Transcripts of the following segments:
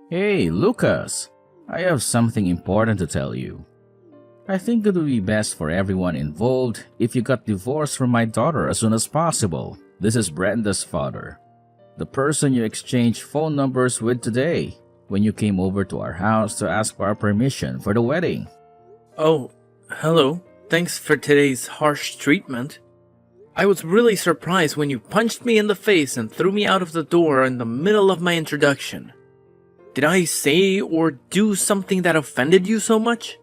Hey, Lucas! I have something important to tell you. I think it would be best for everyone involved if you got divorced from my daughter as soon as possible. This is Brenda's father, the person you exchanged phone numbers with today when you came over to our house to ask for our permission for the wedding. Oh, hello. Thanks for today's harsh treatment. I was really surprised when you punched me in the face and threw me out of the door in the middle of my introduction. Did I say or do something that offended you so much?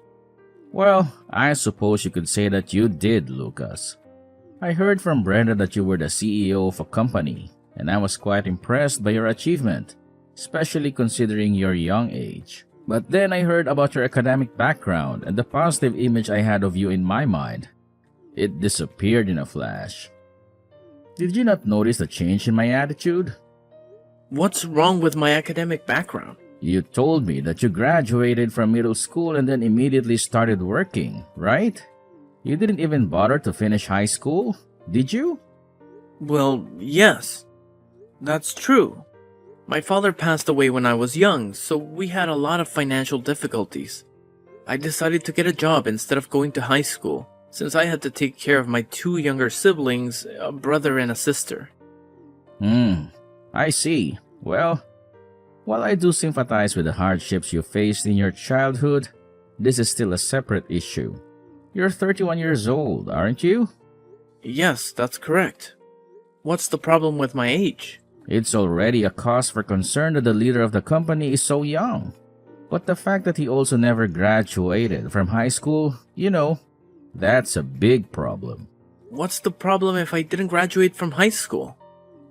Well, I suppose you could say that you did, Lucas. I heard from Brenda that you were the CEO of a company, and I was quite impressed by your achievement, especially considering your young age. But then I heard about your academic background and the positive image I had of you in my mind. It disappeared in a flash. Did you not notice the change in my attitude? What's wrong with my academic background? You told me that you graduated from middle school and then immediately started working, right? You didn't even bother to finish high school, did you? Well, yes. That's true. My father passed away when I was young, so we had a lot of financial difficulties. I decided to get a job instead of going to high school, since I had to take care of my two younger siblings, a brother and a sister. I see. Well, while I do sympathize with the hardships you faced in your childhood, this is still a separate issue. You're 31 years old, aren't you? Yes, that's correct. What's the problem with my age? It's already a cause for concern that the leader of the company is so young. But the fact that he also never graduated from high school, that's a big problem. What's the problem if I didn't graduate from high school?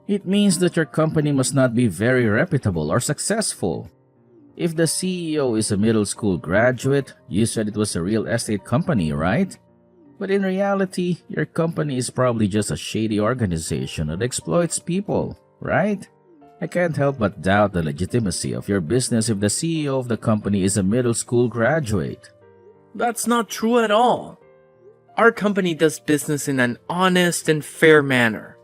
It means that your company must not be very reputable or successful. If the CEO is a middle school graduate, you said it was a real estate company, right? But in reality, your company is probably just a shady organization that exploits people, right? I can't help but doubt the legitimacy of your business if the CEO of the company is a middle school graduate. That's not true at all. Our company does business in an honest and fair manner.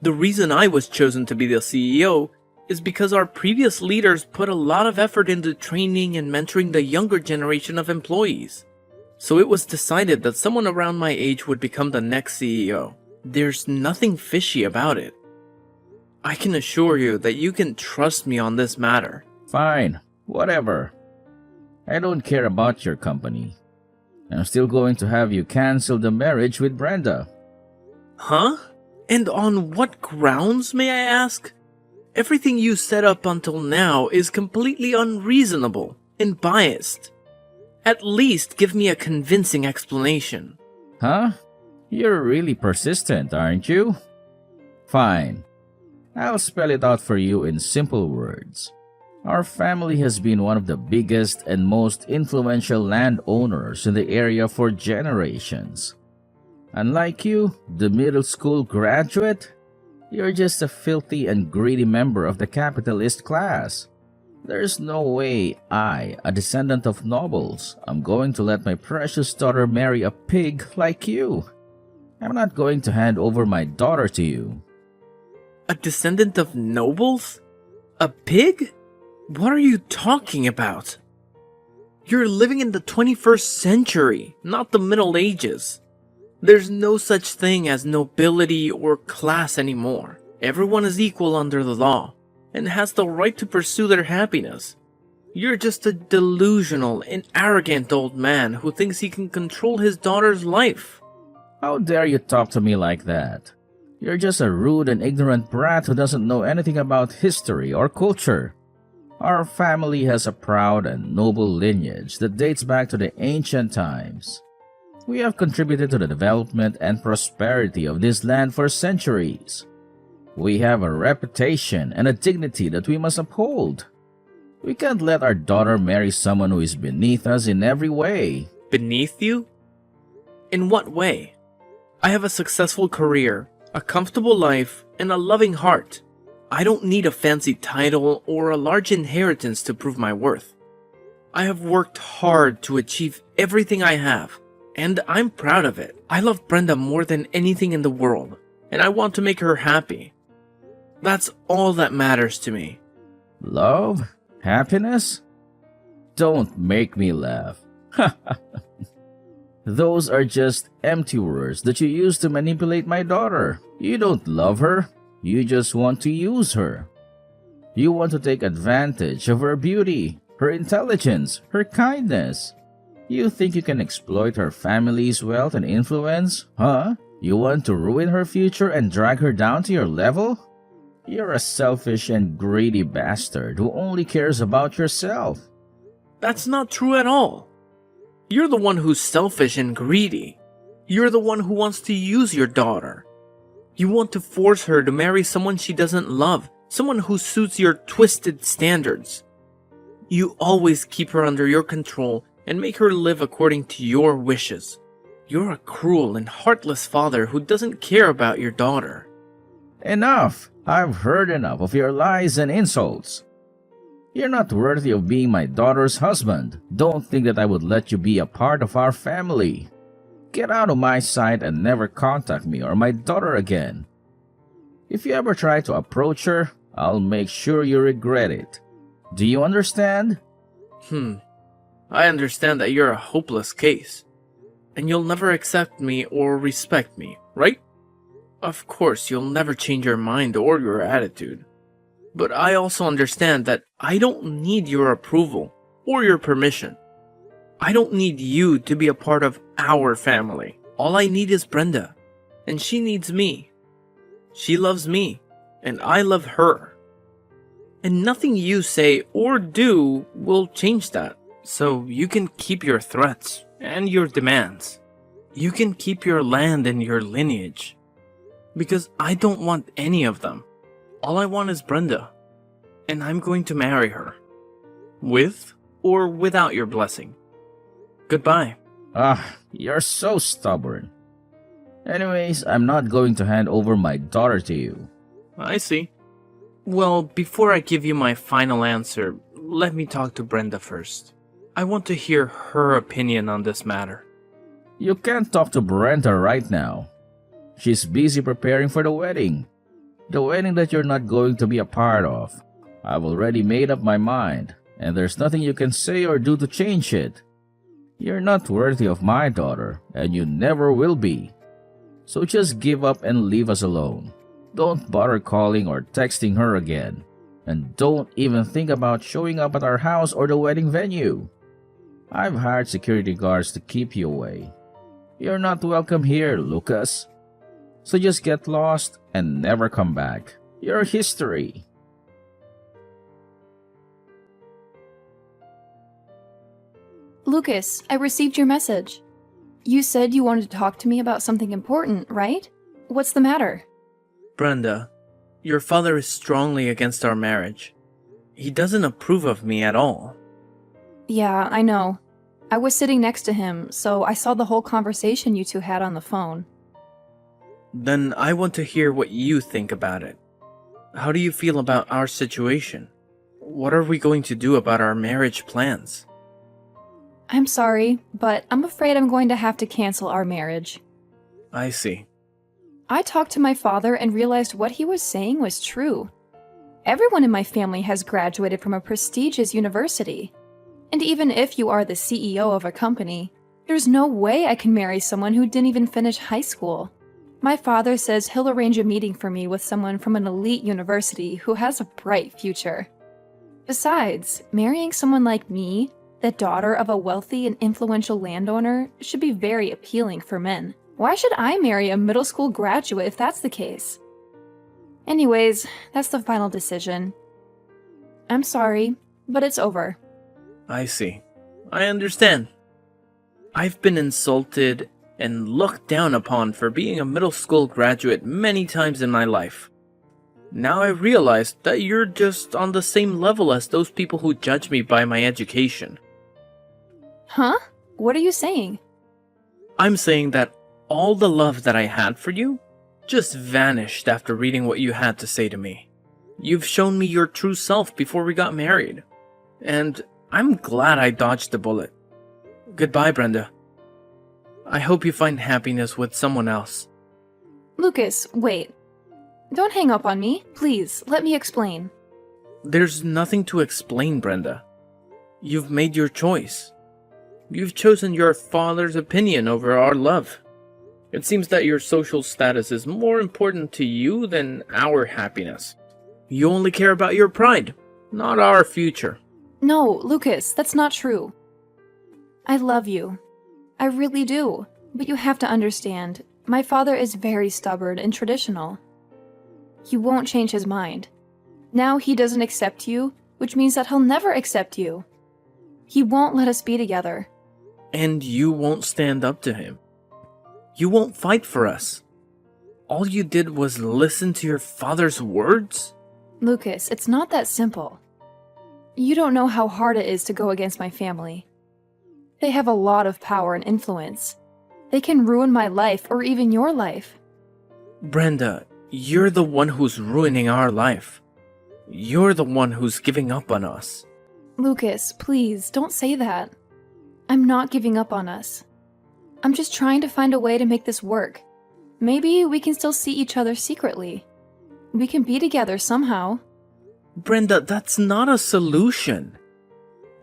The reason I was chosen to be the CEO is because our previous leaders put a lot of effort into training and mentoring the younger generation of employees. So it was decided that someone around my age would become the next CEO. There's nothing fishy about it. I can assure you that you can trust me on this matter. Fine, whatever. I don't care about your company. I'm still going to have you cancel the marriage with Brenda. Huh? And on what grounds, may I ask? Everything you said up until now is completely unreasonable and biased. At least give me a convincing explanation. Huh? You're really persistent, aren't you? Fine. I'll spell it out for you in simple words. Our family has been one of the biggest and most influential landowners in the area for generations. Unlike you, the middle school graduate, you're just a filthy and greedy member of the capitalist class. There's no way I, a descendant of nobles, am going to let my precious daughter marry a pig like you. I'm not going to hand over my daughter to you. A descendant of nobles? A pig? What are you talking about? You're living in the 21st century, not the Middle Ages. There's no such thing as nobility or class anymore. Everyone is equal under the law and has the right to pursue their happiness. You're just a delusional and arrogant old man who thinks he can control his daughter's life. How dare you talk to me like that? You're just a rude and ignorant brat who doesn't know anything about history or culture. Our family has a proud and noble lineage that dates back to the ancient times. We have contributed to the development and prosperity of this land for centuries. We have a reputation and a dignity that we must uphold. We can't let our daughter marry someone who is beneath us in every way. Beneath you? In what way? I have a successful career, a comfortable life, and a loving heart. I don't need a fancy title or a large inheritance to prove my worth. I have worked hard to achieve everything I have, and I'm proud of it. I love Brenda more than anything in the world, and I want to make her happy. That's all that matters to me. Love? Happiness? Don't make me laugh. Those are just empty words that you use to manipulate my daughter. You don't love her. You just want to use her. You want to take advantage of her beauty, her intelligence, her kindness. You think you can exploit her family's wealth and influence? Huh? You want to ruin her future and drag her down to your level? You're a selfish and greedy bastard who only cares about yourself. That's not true at all. You're the one who's selfish and greedy. You're the one who wants to use your daughter. You want to force her to marry someone she doesn't love, someone who suits your twisted standards. You always keep her under your control and make her live according to your wishes. You're a cruel and heartless father who doesn't care about your daughter. Enough! I've heard enough of your lies and insults. You're not worthy of being my daughter's husband. Don't think that I would let you be a part of our family. Get out of my sight and never contact me or my daughter again. If you ever try to approach her, I'll make sure you regret it. Do you understand? I understand that you're a hopeless case, and you'll never accept me or respect me, right? Of course, you'll never change your mind or your attitude. But I also understand that I don't need your approval or your permission. I don't need you to be a part of our family. All I need is Brenda, and she needs me. She loves me, and I love her. And nothing you say or do will change that. So you can keep your threats and your demands. You can keep your land and your lineage. Because I don't want any of them. All I want is Brenda. And I'm going to marry her. With or without your blessing. Goodbye. You're so stubborn. Anyways, I'm not going to hand over my daughter to you. I see. Well, before I give you my final answer, let me talk to Brenda first. I want to hear her opinion on this matter. You can't talk to Brenda right now. She's busy preparing for the wedding. The wedding that you're not going to be a part of. I've already made up my mind, and there's nothing you can say or do to change it. You're not worthy of my daughter, and you never will be. So just give up and leave us alone. Don't bother calling or texting her again. And don't even think about showing up at our house or the wedding venue. I've hired security guards to keep you away. You're not welcome here, Lucas. So just get lost and never come back. You're history. Lucas, I received your message. You said you wanted to talk to me about something important, right? What's the matter? Brenda, your father is strongly against our marriage. He doesn't approve of me at all. Yeah, I know. I was sitting next to him, so I saw the whole conversation you two had on the phone. Then I want to hear what you think about it. How do you feel about our situation? What are we going to do about our marriage plans? I'm sorry, but I'm afraid I'm going to have to cancel our marriage. I see. I talked to my father and realized what he was saying was true. Everyone in my family has graduated from a prestigious university. And even if you are the CEO of a company, there's no way I can marry someone who didn't even finish high school. My father says he'll arrange a meeting for me with someone from an elite university who has a bright future. Besides, marrying someone like me, the daughter of a wealthy and influential landowner, should be very appealing for men. Why should I marry a middle school graduate if that's the case? Anyways, that's the final decision. I'm sorry, but it's over. I see. I understand. I've been insulted and looked down upon for being a middle school graduate many times in my life. Now I realize that you're just on the same level as those people who judge me by my education. Huh? What are you saying? I'm saying that all the love that I had for you just vanished after reading what you had to say to me. You've shown me your true self before we got married, and I'm glad I dodged the bullet. Goodbye, Brenda. I hope you find happiness with someone else. Lucas, wait. Don't hang up on me. Please, let me explain. There's nothing to explain, Brenda. You've made your choice. You've chosen your father's opinion over our love. It seems that your social status is more important to you than our happiness. You only care about your pride, not our future. No, Lucas, that's not true. I love you. I really do. But you have to understand, my father is very stubborn and traditional. He won't change his mind. Now he doesn't accept you, which means that he'll never accept you. He won't let us be together. And you won't stand up to him. You won't fight for us. All you did was listen to your father's words? Lucas, it's not that simple. You don't know how hard it is to go against my family. They have a lot of power and influence. They can ruin my life or even your life. Brenda, you're the one who's ruining our life. You're the one who's giving up on us. Lucas, please, don't say that. I'm not giving up on us. I'm just trying to find a way to make this work. Maybe we can still see each other secretly. We can be together somehow. Brenda, that's not a solution.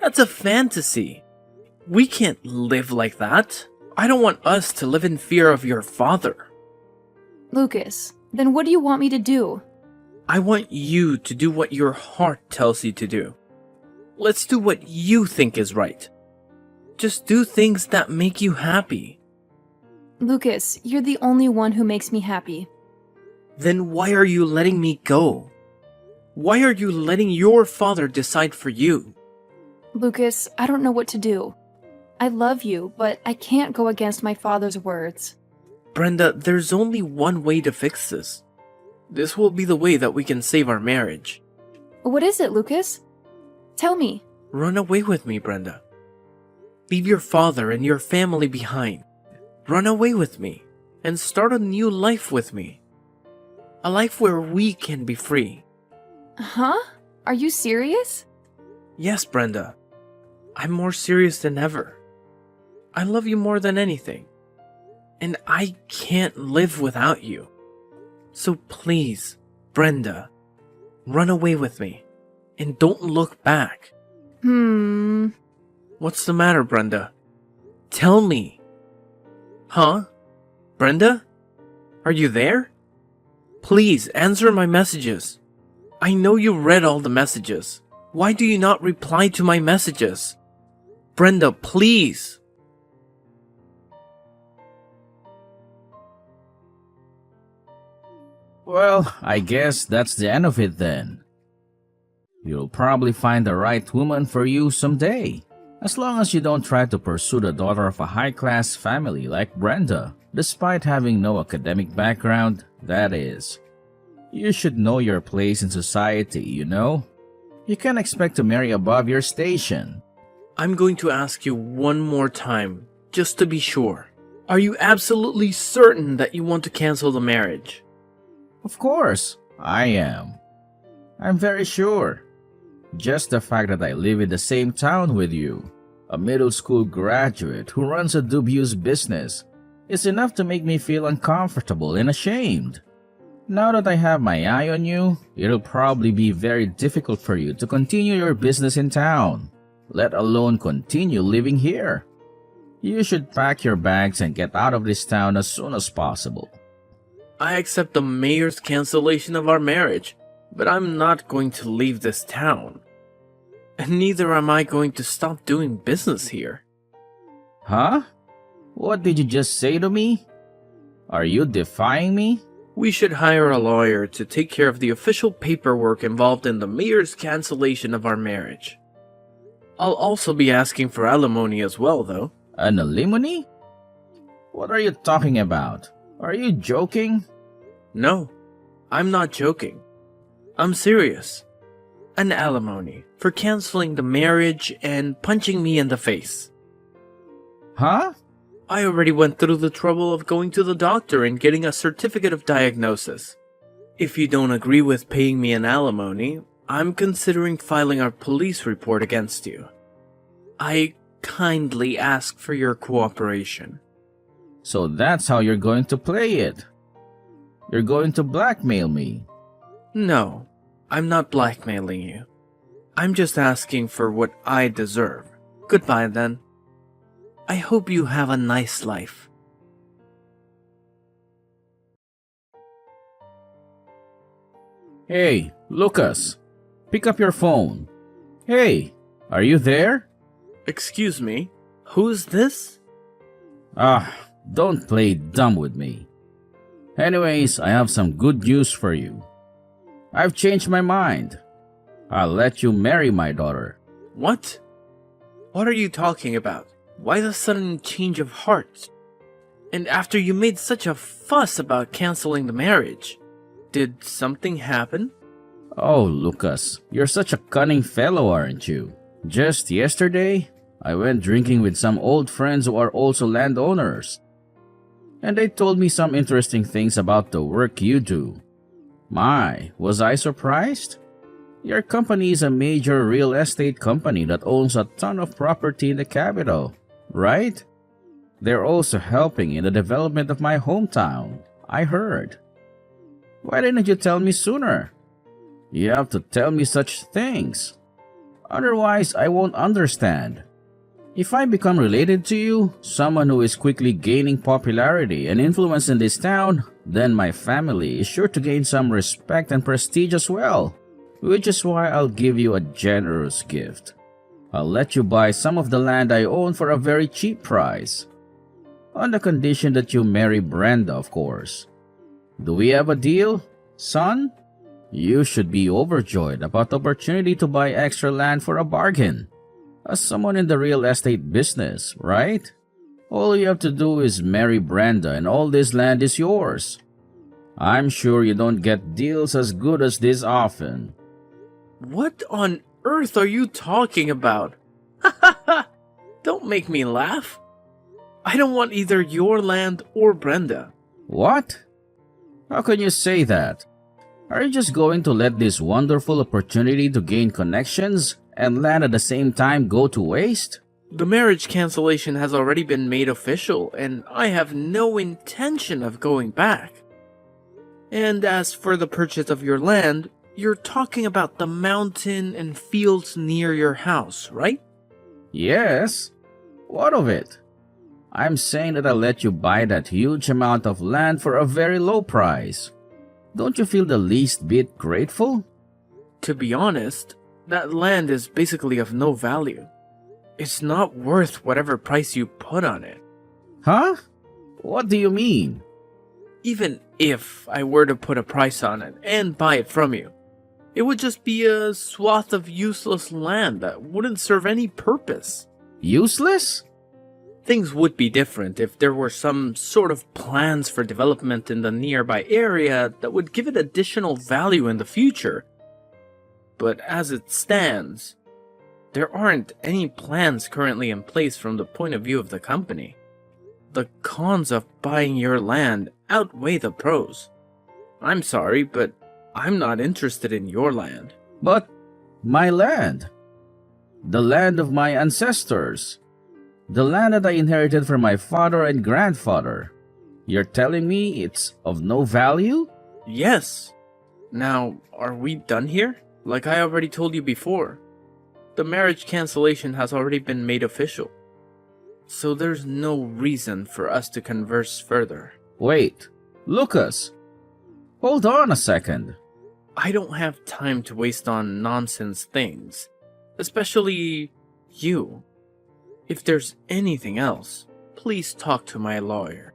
That's a fantasy. We can't live like that. I don't want us to live in fear of your father. Lucas, then what do you want me to do? I want you to do what your heart tells you to do. Let's do what you think is right. Just do things that make you happy. Lucas, you're the only one who makes me happy. Then why are you letting me go? Why are you letting your father decide for you? Lucas, I don't know what to do. I love you, but I can't go against my father's words. Brenda, there's only one way to fix this. This will be the way that we can save our marriage. What is it, Lucas? Tell me. Run away with me, Brenda. Leave your father and your family behind. Run away with me and start a new life with me. A life where we can be free. Huh? Are you serious? Yes, Brenda. I'm more serious than ever. I love you more than anything. And I can't live without you. So please, Brenda, run away with me. And don't look back. What's the matter, Brenda? Tell me. Huh? Brenda? Are you there? Please answer my messages. I know you read all the messages. Why do you not reply to my messages? Brenda, please. Well, I guess that's the end of it then. You'll probably find the right woman for you someday. As long as you don't try to pursue the daughter of a high-class family like Brenda, despite having no academic background, that is. You should know your place in society, you know? You can't expect to marry above your station. I'm going to ask you one more time, just to be sure. Are you absolutely certain that you want to cancel the marriage? Of course, I am. I'm very sure. Just the fact that I live in the same town with you, a middle school graduate who runs a dubious business, is enough to make me feel uncomfortable and ashamed. Now that I have my eye on you, it'll probably be very difficult for you to continue your business in town, let alone continue living here. You should pack your bags and get out of this town as soon as possible. I accept the mayor's cancellation of our marriage, but I'm not going to leave this town. And neither am I going to stop doing business here. Huh? What did you just say to me? Are you defying me? We should hire a lawyer to take care of the official paperwork involved in the mayor's cancellation of our marriage. I'll also be asking for alimony as well, though. An alimony? What are you talking about? Are you joking? No, I'm not joking. I'm serious. An alimony for canceling the marriage and punching me in the face. Huh? I already went through the trouble of going to the doctor and getting a certificate of diagnosis. If you don't agree with paying me an alimony, I'm considering filing a police report against you. I kindly ask for your cooperation. So that's how you're going to play it. You're going to blackmail me. No, I'm not blackmailing you. I'm just asking for what I deserve. Goodbye then. I hope you have a nice life. Hey, Lucas, pick up your phone. Hey, are you there? Excuse me, who's this? Ah, don't play dumb with me. Anyways, I have some good news for you. I've changed my mind. I'll let you marry my daughter. What? What are you talking about? Why the sudden change of heart? And after you made such a fuss about canceling the marriage, did something happen? Oh, Lucas, you're such a cunning fellow, aren't you? Just yesterday, I went drinking with some old friends who are also landowners. And they told me some interesting things about the work you do. My, was I surprised? Your company is a major real estate company that owns a ton of property in the capital, right? They're also helping in the development of my hometown, I heard. Why didn't you tell me sooner? You have to tell me such things. Otherwise, I won't understand. If I become related to you, someone who is quickly gaining popularity and influence in this town, then my family is sure to gain some respect and prestige as well. Which is why I'll give you a generous gift. I'll let you buy some of the land I own for a very cheap price. On the condition that you marry Brenda, of course. Do we have a deal, son? You should be overjoyed about the opportunity to buy extra land for a bargain. As someone in the real estate business, right? All you have to do is marry Brenda and all this land is yours. I'm sure you don't get deals as good as this often. What on earth are you talking about? Don't make me laugh. I don't want either your land or Brenda. What? How can you say that? Are you just going to let this wonderful opportunity to gain connections and land at the same time go to waste? The marriage cancellation has already been made official, and I have no intention of going back. And as for the purchase of your land, you're talking about the mountain and fields near your house, right? Yes. What of it? I'm saying that I'll let you buy that huge amount of land for a very low price. Don't you feel the least bit grateful? To be honest, that land is basically of no value. It's not worth whatever price you put on it. Huh? What do you mean? Even if I were to put a price on it and buy it from you, it would just be a swath of useless land that wouldn't serve any purpose. Useless? Things would be different if there were some sort of plans for development in the nearby area that would give it additional value in the future. But as it stands, there aren't any plans currently in place from the point of view of the company. The cons of buying your land outweigh the pros. I'm sorry, but I'm not interested in your land. But my land. The land of my ancestors. The land that I inherited from my father and grandfather. You're telling me it's of no value? Yes. Now, are we done here? Like I already told you before, the marriage cancellation has already been made official. So there's no reason for us to converse further. Wait, Lucas. Hold on a second. I don't have time to waste on nonsense things. Especially you. If there's anything else, please talk to my lawyer.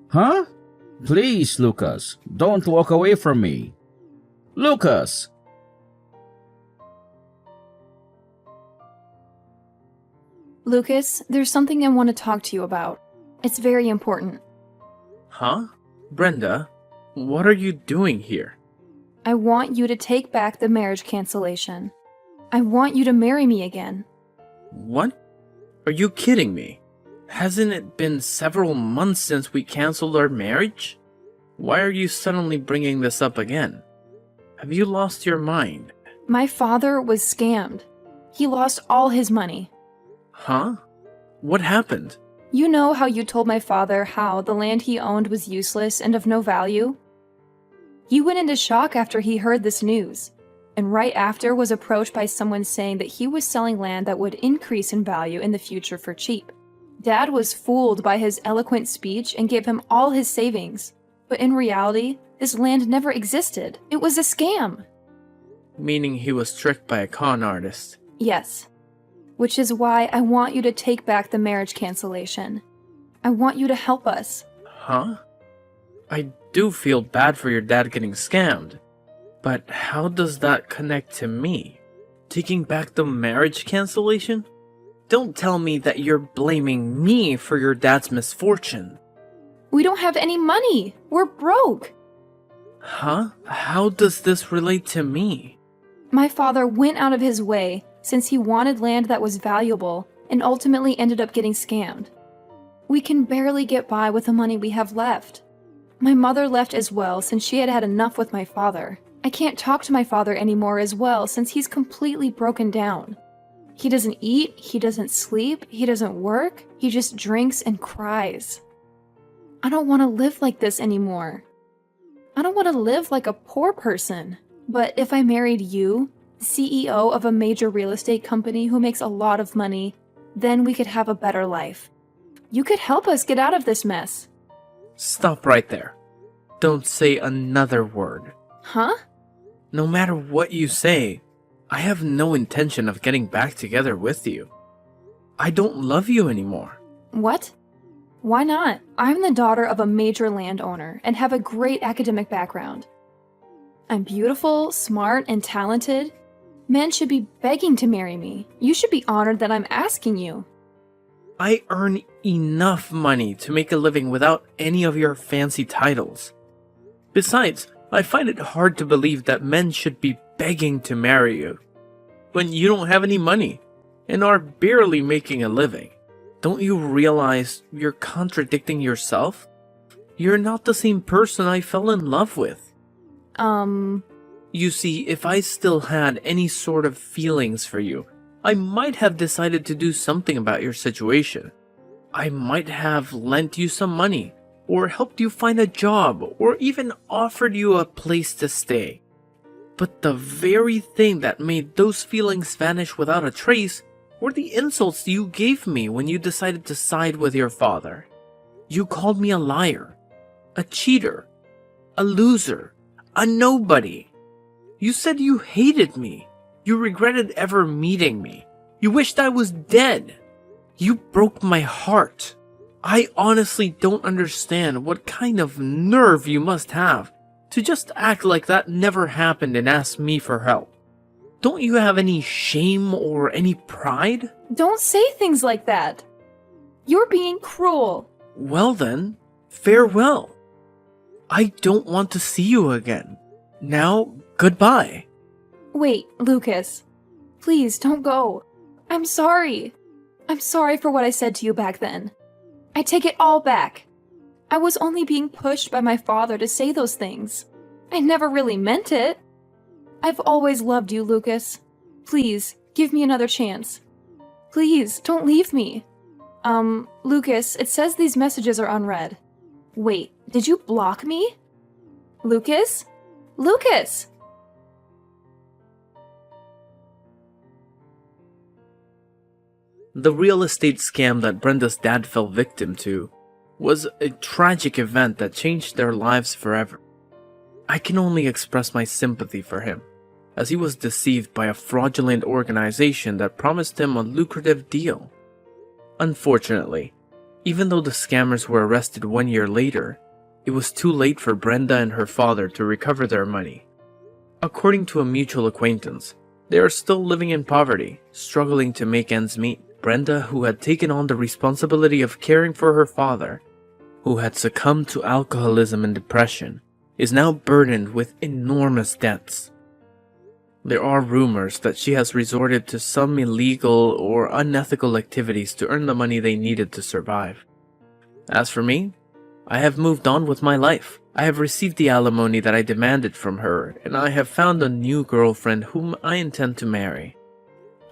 Huh? Please, Lucas, don't walk away from me. Lucas! Lucas, there's something I want to talk to you about. It's very important. Huh? Brenda, what are you doing here? I want you to take back the marriage cancellation. I want you to marry me again. What? Are you kidding me? Hasn't it been several months since we canceled our marriage? Why are you suddenly bringing this up again? Have you lost your mind? My father was scammed. He lost all his money. Huh? What happened? You know how you told my father how the land he owned was useless and of no value? He went into shock after he heard this news. and right after was approached by someone saying that he was selling land that would increase in value in the future for cheap. Dad was fooled by his eloquent speech and gave him all his savings. But in reality, this land never existed. It was a scam. Meaning he was tricked by a con artist. Yes. Which is why I want you to take back the marriage cancellation. I want you to help us. Huh? I do feel bad for your dad getting scammed. But how does that connect to me? Taking back the marriage cancellation? Don't tell me that you're blaming me for your dad's misfortune. We don't have any money. We're broke. Huh? How does this relate to me? My father went out of his way since he wanted land that was valuable and ultimately ended up getting scammed. We can barely get by with the money we have left. My mother left as well since she had had enough with my father. I can't talk to my father anymore as well since he's completely broken down. He doesn't eat, he doesn't sleep, he doesn't work, he just drinks and cries. I don't want to live like this anymore. I don't want to live like a poor person. But if I married you, CEO of a major real estate company who makes a lot of money, then we could have a better life. You could help us get out of this mess. Stop right there. Don't say another word. Huh? No matter what you say, I have no intention of getting back together with you. I don't love you anymore. What? Why not? I'm the daughter of a major landowner and have a great academic background. I'm beautiful, smart, and talented. Men should be begging to marry me. You should be honored that I'm asking you. I earn enough money to make a living without any of your fancy titles. Besides, I find it hard to believe that men should be begging to marry you when you don't have any money and are barely making a living. Don't you realize you're contradicting yourself? You're not the same person I fell in love with. You see, if I still had any sort of feelings for you, I might have decided to do something about your situation. I might have lent you some money, or helped you find a job, or even offered you a place to stay. But the very thing that made those feelings vanish without a trace were the insults you gave me when you decided to side with your father. You called me a liar, a cheater, a loser, a nobody. You said you hated me. You regretted ever meeting me. You wished I was dead. You broke my heart. I honestly don't understand what kind of nerve you must have to just act like that never happened and ask me for help. Don't you have any shame or any pride? Don't say things like that. You're being cruel. Well then, farewell. I don't want to see you again. Now, goodbye. Wait, Lucas. Please don't go. I'm sorry. I'm sorry for what I said to you back then. I take it all back. I was only being pushed by my father to say those things. I never really meant it. I've always loved you, Lucas. Please, give me another chance. Please, don't leave me. Lucas, it says these messages are unread. Wait, did you block me? Lucas? Lucas! The real estate scam that Brenda's dad fell victim to was a tragic event that changed their lives forever. I can only express my sympathy for him, as he was deceived by a fraudulent organization that promised him a lucrative deal. Unfortunately, even though the scammers were arrested 1 year later, it was too late for Brenda and her father to recover their money. According to a mutual acquaintance, they are still living in poverty, struggling to make ends meet. Brenda, who had taken on the responsibility of caring for her father, who had succumbed to alcoholism and depression, is now burdened with enormous debts. There are rumors that she has resorted to some illegal or unethical activities to earn the money they needed to survive. As for me, I have moved on with my life. I have received the alimony that I demanded from her, and I have found a new girlfriend whom I intend to marry.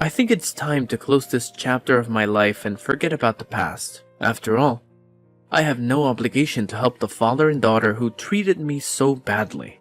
I think it's time to close this chapter of my life and forget about the past. After all, I have no obligation to help the father and daughter who treated me so badly.